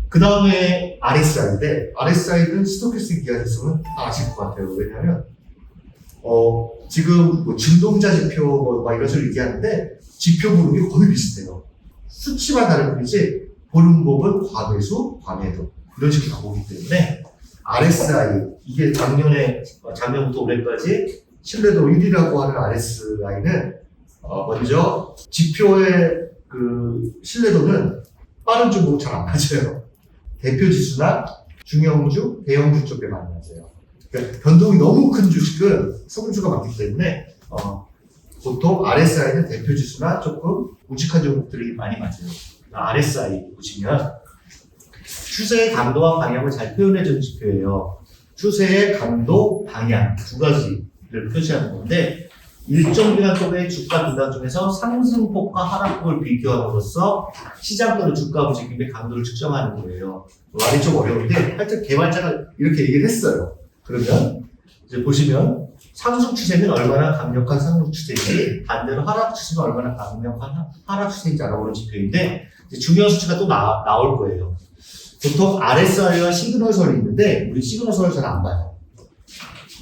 그 다음에 RSI인데, RSI는 스토캐스틱 이해하셨으면 다 아실 것 같아요. 왜냐면, 지금 뭐 진동자 지표 뭐 이런 식으로 얘기하는데, 지표 부름이 거의 비슷해요. 수치만 다른 뿐이지, 보는 법은 과매수, 과매도. 이런 식으로 나오기 때문에, RSI, 이게 작년부터 올해까지 신뢰도 1위라고 하는 RSI는, 먼저, 지표의 그 신뢰도는 빠른 중으로 잘 안 맞아요. 대표 지수나 중형주, 대형주 쪽에 많이 맞아요. 그러니까 변동이 너무 큰 주식은 소금주가 많기 때문에 보통 RSI는 대표 지수나 조금 우직한 종목들이 많이 맞아요. RSI 보시면 추세의 강도와 방향을 잘 표현해주는 지표예요. 추세의 강도, 방향 두 가지를 표시하는 건데 일정 기간 동안의 주가 분당 중에서 상승폭과 하락폭을 비교함으로써 시장 또는 주가 움직임의 강도를 측정하는 거예요. 말이 좀 어려운데 하여튼 개발자가 이렇게 얘기를 했어요. 그러면 이제 보시면 상승 추세는 얼마나 강력한 상승 추세인지 반대로 하락 추세는 얼마나 강력한 하락 추세인지 알아보는 지표인데 이제 중요한 수치가 또 나올 거예요. 보통 RSI와 시그널선이 있는데 우리 시그널선을 잘 안 봐요.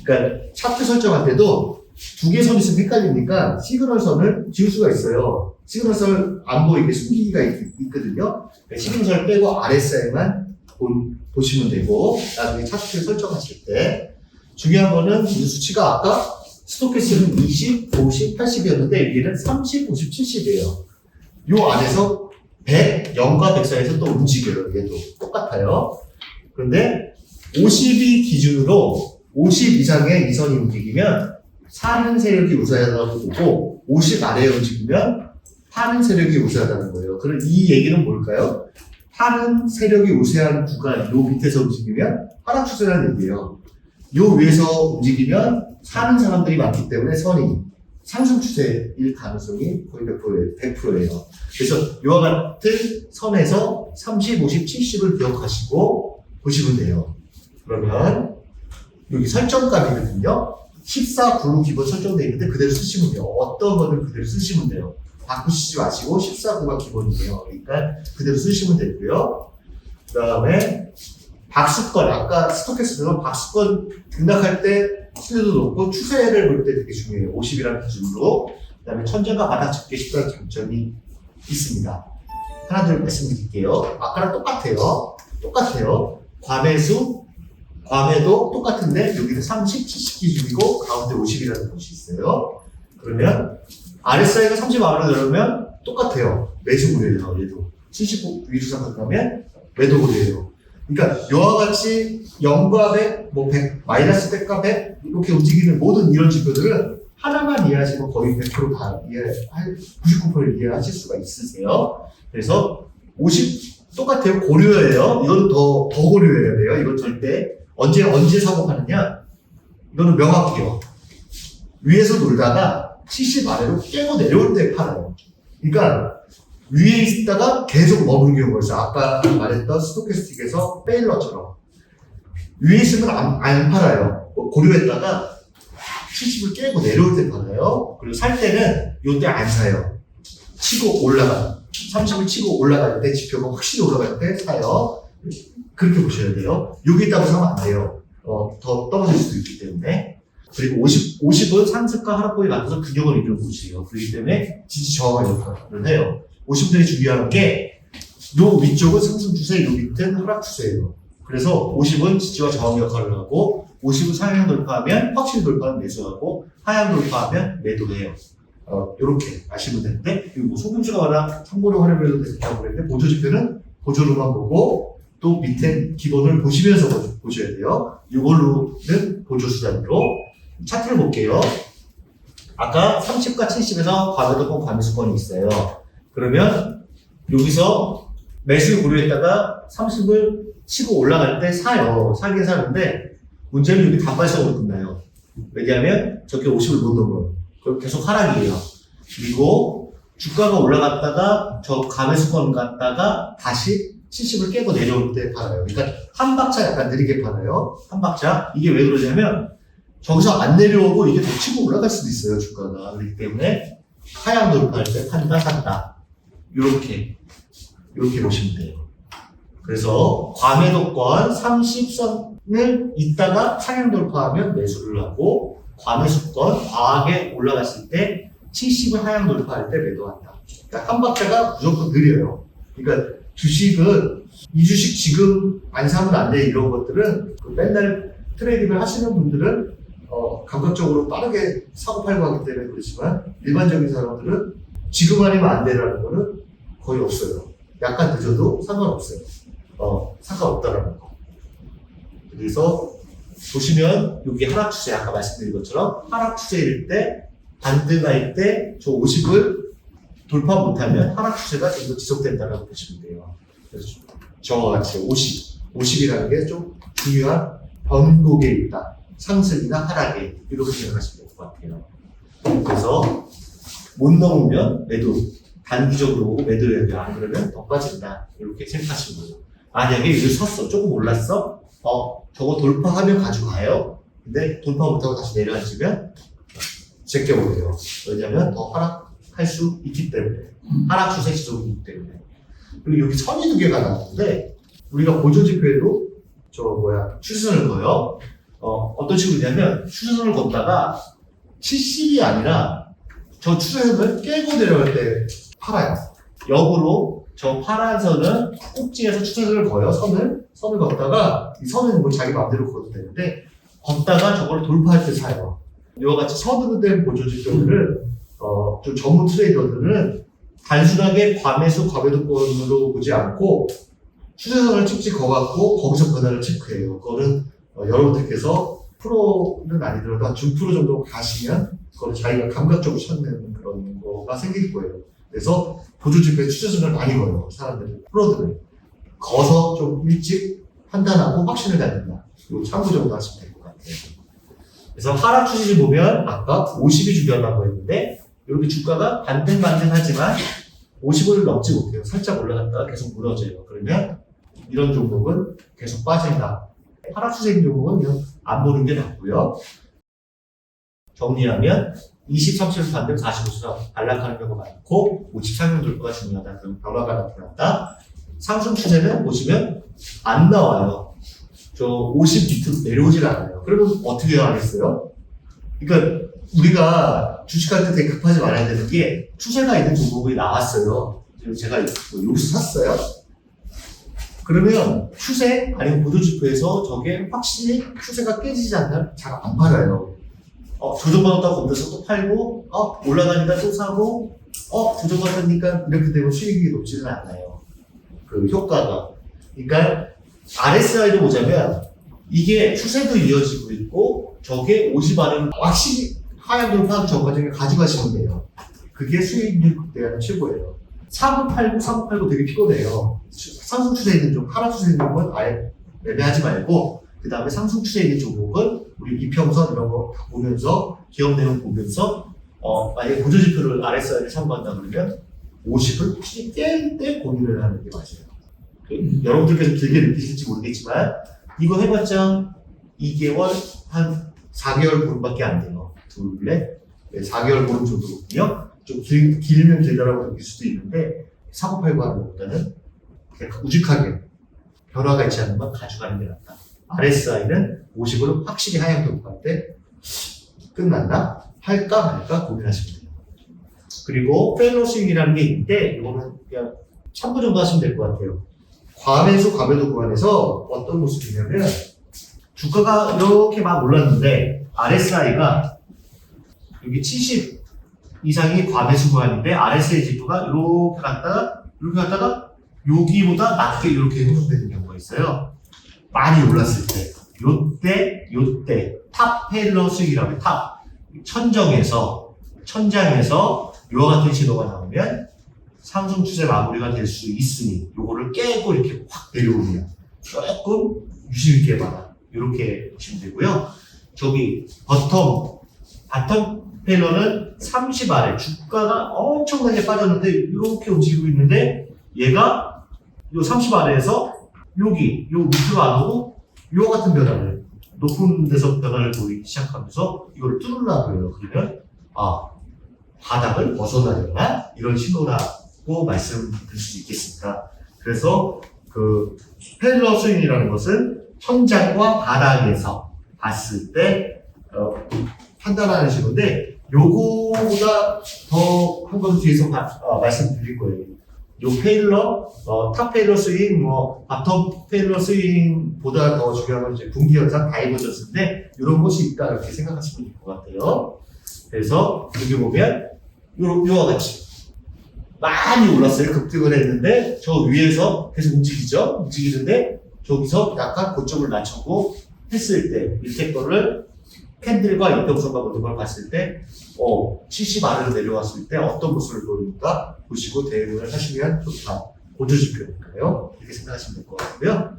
그러니까 차트 설정할 때도 두 개의 선이 있으면 헷갈리니까 시그널선을 지울 수가 있어요. 시그널선을 안 보이게 숨기기가 있거든요. 시그널선을 빼고 RSI만 보시면 되고 나중에 차트를 설정하실 때 중요한 거는 이 수치가 아까 스토캐스는 20, 50, 80이었는데 여기는 30, 50, 70이에요. 요 안에서 100, 0과 100 사이에서 또 움직여요. 얘도 똑같아요. 그런데 50이 기준으로 50 이상의 이 선이 움직이면 사는 세력이 우세하다고 보고 50 아래에 움직이면 파는 세력이 우세하다는 거예요. 그럼 이 얘기는 뭘까요? 파는 세력이 우세한 구간 요 밑에서 움직이면 하락 추세라는 얘기예요. 요 위에서 움직이면 사는 사람들이 많기 때문에 선이 상승 추세일 가능성이 거의 100%예요. 그래서 이와 같은 선에서 30, 50, 70을 기억하시고 보시면 돼요. 그러면 여기 설정값이거든요. 14, 9로 기본 설정되어 있는데 그대로 쓰시면 돼요. 어떤 거는 그대로 쓰시면 돼요. 바꾸시지 마시고 14, 9가 기본이에요. 그러니까 그대로 쓰시면 되고요. 그 다음에 박스권, 아까 스토캐스트는 박스권 등락할 때 신뢰도 높고 추세를 볼 때 되게 중요해요. 50이라는 기준으로. 그 다음에 천정과 바닥 잡기 쉽다는 장점이 있습니다. 하나 둘 말씀드릴게요. 아까랑 똑같아요. 과매도 똑같은데 여기는 30, 70 기준이고 가운데 50이라는 것이 있어요. 그러면 RSI가 30 아래로 내려오면 똑같아요. 매수 고려예요. 얘도 70 위로 상승하면 매도 고려예요. 그러니까 이와 같이 0과 100, 뭐 100, 마이너스 100과 100 이렇게 움직이는 모든 이런 지표들은 하나만 이해하시면 거의 100%다 99% 이해하실 수가 있으세요. 그래서 50 똑같아요. 고려예요. 이거는 더 고려해야 돼요. 이건 절대 언제 사고하느냐? 이거는 명확해요. 위에서 놀다가 70 아래로 깨고 내려올 때 팔아요. 그러니까 위에 있다가 계속 머무르는 경우가 있어요. 아까 말했던 스토캐스틱에서 페일러처럼 위에 있으면 안 팔아요. 고려했다가 70을 깨고 내려올 때 팔아요. 그리고 살 때는 요때 안 사요. 치고 올라가 30을 치고 올라갈 때 지표가 확실히 올라갈 때 사요. 그렇게 보셔야 돼요. 여기 있다고 사면 안 돼요. 더 떨어질 수도 있기 때문에. 그리고 50은 상승과 하락폭이 맞춰서 균형을 이루는 곳이에요. 그렇기 때문에 지지 저항을 역할을 해요. 50들이 중요한 게, 요 위쪽은 상승 추세, 요 밑은 하락 추세예요. 그래서 50은 지지와 저항 역할을 하고, 50은 상향 돌파하면 확실히 돌파하면 매수하고, 하향 돌파하면 매도해요. 요렇게 아시면 되는데, 그리고 뭐 소금주가 워낙 참고로 활용해도 된다고 그랬는데, 보조지표는 보조로만 보고, 또 밑에 기본을 보시면서 보셔야 돼요. 이걸로는 보조수단으로 차트를 볼게요. 아까 30과 70에서 과매도권, 과매수권이 있어요. 그러면 여기서 매수를 고려했다가 30을 치고 올라갈 때 사요. 사긴 사는데 문제는 여기 단발성으로 끝나요. 왜냐하면 저렇게 50을 못 넘어요. 그럼 계속 하락이에요. 그리고 주가가 올라갔다가 저 과매수권 갔다가 다시 70을 깨고 내려올 때 팔아요. 그러니까 한 박자 약간 느리게 팔아요. 한 박자. 이게 왜 그러냐면 저기서 안 내려오고 이게 더 치고 올라갈 수도 있어요. 주가가. 그렇기 때문에 하향 돌파할 때 판다, 산다. 이렇게 보시면 돼요. 그래서 과매도권 30선을 있다가 상향 돌파하면 매수를 하고 과매수권 과하게 올라갔을 때 70을 하향 돌파할 때 매도한다. 그러니까 한 박자가 무조건 느려요. 그러니까 주식은 이 주식 지금 안 사면 안 돼 이런 것들은 맨날 트레이딩을 하시는 분들은 감각적으로 빠르게 사고 팔고 하기 때문에 그렇지만 일반적인 사람들은 지금 아니면 안 되라는 거는 거의 없어요. 약간 늦어도 상관없어요. 상관없다라는 거. 그래서 보시면 여기 하락 추세 아까 말씀드린 것처럼 하락 추세일 때 반등할 때 저 50을 돌파 못하면 하락 추세가 좀 더 지속된다고 보시면 돼요. 그래서 저와 같이 50이라는 게 좀 중요한 변곡에 있다. 상승이나 하락에 이렇게 생각하시면 될 것 같아요. 그래서 못 넘으면 매도 단기적으로 매도해야 돼. 안 그러면 더 빠진다. 이렇게 생각하시면 돼요. 만약에 이걸 샀어. 조금 올랐어. 저거 돌파하면 가져가요. 근데 돌파 못하고 다시 내려앉으면 제껴버려요. 왜냐면 더 하락할 수 있기 때문에. 하락 추세 지속이기 때문에. 그리고 여기 선이 두 개가 나왔는데 우리가 보조지표에도 추세선을 그어요. 어떤 식으로냐면 추세선을 걷다가 70이 아니라 저 추세선을 깨고 내려갈 때 팔아요. 역으로 저 파란 선은 꼭지에서 추세선을 그어요. 선을 걷다가 이 선은 뭐 자기 마음대로 그어도 되는데 걷다가 저걸 돌파할 때 사요. 이와 같이 선으로 된 보조지표들은 좀 전문 트레이더들은 단순하게 과매수, 과매도권으로 보지 않고 추세선을 찍찍 그어갖고 거기서 변화를 체크해요. 그거는 여러분들께서 프로는 아니더라도 한 중프로 정도 가시면 그걸 자기가 감각적으로 찾는 그런 거가 생길 거예요. 그래서 보조지표에 추세선을 많이 걸어요. 사람들이, 프로들은. 거서 좀 일찍 판단하고 확신을 갖는다. 이거 참고 정도 하시면 될 것 같아요. 그래서 하락 추세를 보면 아까 50이 중요하다고 했는데 이렇게 주가가 반등하지만 50을 넘지 못해요. 살짝 올라갔다가 계속 무너져요. 그러면 이런 종목은 계속 빠진다. 하락 추세인 종목은 그냥 안 보는 게 낫고요. 정리하면 20, 30을 반등 45수가 반락하는 경우가 많고 53년 돌파가 중요하다. 그럼 변화가 나타난다. 상승 추세는 보시면 안 나와요. 저 50 밑으로 내려오질 않아요. 그러면 어떻게 하겠어요? 그러니까 우리가 주식할 때 되게 급하지 말아야 되는 게 추세가 있는 종목이 나왔어요. 제가 여기서 샀어요. 그러면 추세 아니면 보조지표에서 저게 확실히 추세가 깨지지 않는 잘 안 팔아요. 조정받았다고 건너서 또 팔고 올라가니까 또 사고 조정받으니까 이렇게 되면 수익이 높지는 않아요. 그 효과가. 그러니까 RSI를 보자면 이게 추세도 이어지고 있고 저게 50 안은 확실히 하향 돌파하기 전까지 가져가시면 돼요. 그게 수익률 극대화는 최고예요. 사고 팔고 되게 피곤해요. 상승 추세에 있는 종, 하락 추세에 있는 종목은 아예 매매하지 말고 그 다음에 상승 추세에 있는 종목은 우리 이평선 이런 거 보면서 기업 내용 보면서 만약에 보조지표를 RSI를 참고한다 그러면 50을 혹시 깰 때 고민을 하는 게 맞아요. 여러분들께서 길게 느끼실지 모르겠지만 이거 해봤자 2개월 한 4개월 보름밖에 안 돼요. 둘레 4개월 보름 정도거든요. 좀 길면 길다라고 느낄 수도 있는데 사고 팔고 하는 것보다는 그냥 우직하게 변화가 있지 않는 건 가져가는 게 낫다. RSI는 50으로 확실히 하향 돌파할 때 끝났나? 할까 말까 고민하시면 돼요. 그리고 페일러 스윙이라는 게 있는데 이거는 그냥 참고 정도 하시면 될 것 같아요. 과매수, 과매도 구간에서 어떤 모습이냐면 주가가 이렇게 막 올랐는데 RSI가 여기 70 이상이 과매수 구간인데 RSI 지표가 이렇게 갔다가 여기보다 낮게 이렇게 형성되는 경우가 있어요. 많이 올랐을 때 요때 탑 페일러 스윙이라고 해요. 탑 천장에서 이와 같은 신호가 나오면 상승 추세 마무리가 될 수 있으니 요거를 깨고 이렇게 확 내려오면 조금 유심 있게 봐라. 이렇게 보시면 되고요. 저기 바텀 페일러는 30 아래 주가가 엄청나게 빠졌는데 이렇게 움직이고 있는데 얘가 요 30 아래에서 요 밑으로 안 오고 요 같은 변화를 높은 데서 변화를 보이기 시작하면서 이걸 뚫으려고 해요. 그러면 바닥을 벗어나려나 이런 신호라고 말씀드릴 수 있겠습니다. 그래서 그 페일러 스윙이라는 것은 천장과 바닥에서 봤을 때 판단하는 식인데 요거보다 더 한 번 뒤에서 말씀드릴 거예요. 요 페일러, 탑 페일러 스윙, 바텀 페일러 스윙보다 더 중요한 건 이제 분기현상 다이버전스인데 이런 것이 있다 이렇게 생각하시면 될 것 같아요. 그래서 여기 보면 요와 같이 많이 올랐어요. 급등을 했는데 저 위에서 계속 움직이는데 저기서 약간 고점을 낮추고 했을 때 밑에 거를 캔들과 이평선과 모든 걸 봤을 때 70R로 내려왔을 때 어떤 모습을 보이는가 보시고 대응을 하시면 좋다. 보조지표니까요. 이렇게 생각하시면 될 것 같고요.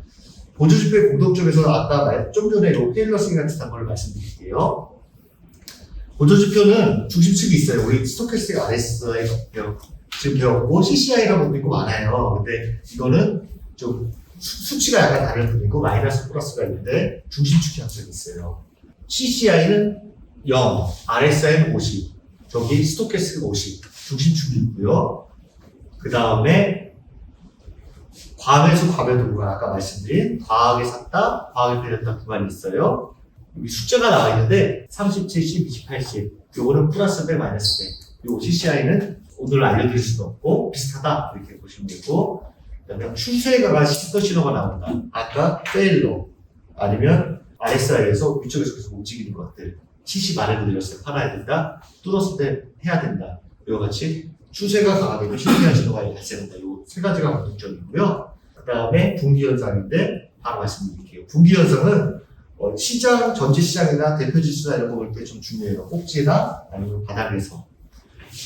보조지표의 공통점에서는 아까 좀 전에 페일러 스윙 같은 걸 말씀드릴게요. 보조지표는 중심축이 있어요. 우리 스토캐스틱 RSI 지금 배웠고 CCI라고 부르고 많아요. 근데 이거는 좀 수치가 약간 다를 뿐이고 마이너스 플러스가 있는데 중심축 항성이 있어요. CCI는 0, RSI는 50, 저기 스토캐스틱 50, 중심축이 있고요. 그 다음에 과매수, 과매도구가 아까 말씀드린 과하게 샀다, 과하게 팔렸다 구간이 있어요. 여기 숫자가 나와 있는데 30, 70, 20, 80 요거는 플러스 100, 마이너스 100. 요 CCI는 오늘 알려드릴 수도 없고 비슷하다 이렇게 보시면 되고 그다음에 추세가 시선 신호가 나온다. 아까 페일러 아니면 RSI에서 위쪽에서 계속 움직이는 것들 70 아래로 내렸어요. 팔아야 된다. 뚫었을 때 해야 된다. 이와 같이 추세가 강하게 신호한 신호가 발생한다. 이 세 가지가 공통점이고요. 그 다음에 분기현상인데 바로 말씀드릴게요. 분기현상은 시장, 전체 시장이나 대표지수나 이런 거 볼 때 좀 중요해요. 꼭지나 아니면 바닥에서.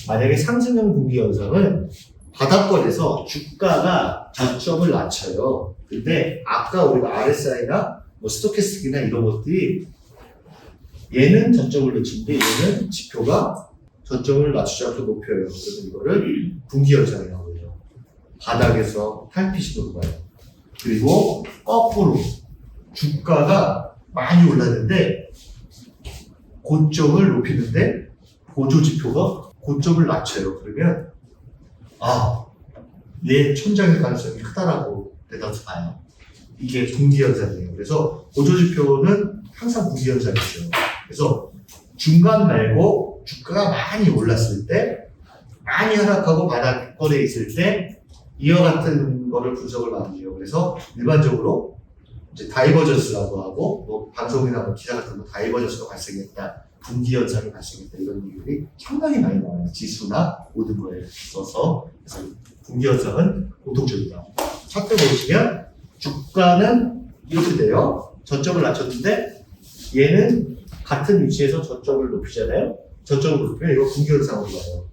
만약에 상승형 분기현상은 바닥권에서 주가가 저점을 낮춰요. 근데 아까 우리가 RSI나 스토캐스틱이나 이런 것들이 얘는 저점을 낮추는데 얘는 지표가 저점을 낮추지 않고 높여요. 그래서 이거를 분기현상이라고 해요. 바닥에서 탈피시도로 가요. 그리고 거꾸로 주가가 많이 올랐는데 고점을 높이는데 보조지표가 고점을 낮춰요. 그러면 얘 천장일 가능성이 크다라고 내다서 봐요. 이게 분기현상이에요. 그래서 보조지표는 항상 분기현상이죠. 그래서 중간 말고 주가가 많이 올랐을 때 많이 하락하고 바닥권에 있을 때 이와 같은 거를 분석을 많이 해요. 그래서 일반적으로 이제 다이버전스라고 하고 방송이나 기사 같은 거 다이버전스가 발생했다. 분기현상이 발생했다. 이런 얘기들이 상당히 많이 나와요. 지수나 모든 거에 있어서. 그래서 분기현상은 공통적이다. 차트 보시면 주가는 이렇게 돼요. 저점을 낮췄는데 얘는 같은 위치에서 저점을 높이잖아요. 저점을 높이면 이거 분기현상으로 가요.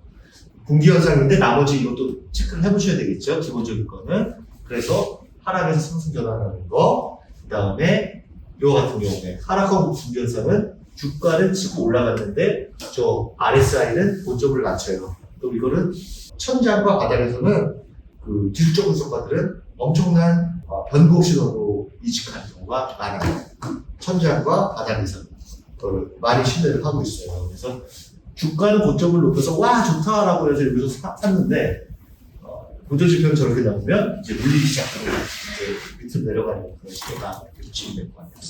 분기현상인데 나머지 이것도 체크를 해보셔야 되겠죠. 기본적인 거는. 그래서 하락에서 상승 전환하는 거. 그 다음에 이거 같은 경우에 하락하고 분기현상은 주가는 치고 올라갔는데 저 RSI는 고점을 낮춰요. 또 이거는 천장과 바닥에서는 그 기술적 분석가들은 엄청난 변곡 신호로 인식하는 경우가 많아요. 천장과 바닥에서는 많이 신뢰를 하고 있어요. 그래서 주가는 고점을 높여서 와 좋다라고 해서 여기서 샀는데 보조지표는 저렇게 나오면 이제 물리기 시작하고 이제 밑으로 내려가는 그런 시도가 이렇게 보시면 될 것 같아요.